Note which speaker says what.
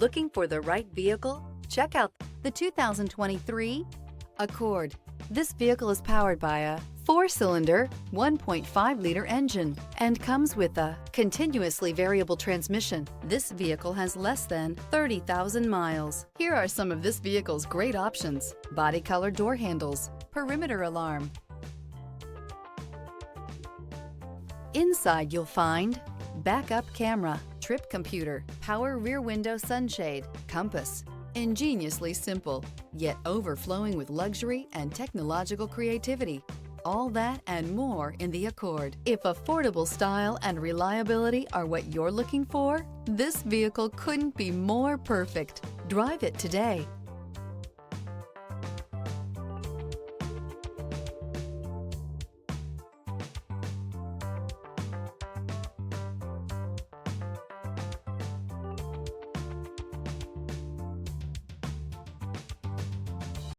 Speaker 1: Looking for the right vehicle? Check out the 2023 Accord. This vehicle is powered by a 4-cylinder, 1.5-liter engine and comes with a continuously variable transmission. This vehicle has less than 30,000 miles. Here are some of this vehicle's great options: body color door handles, perimeter alarm. Inside you'll find backup camera, trip computer, power rear window sunshade, compass. Ingeniously simple, yet overflowing with luxury and technological creativity. All that and more in the Accord. If affordable style and reliability are what you're looking for, this vehicle couldn't be more perfect. Drive it today.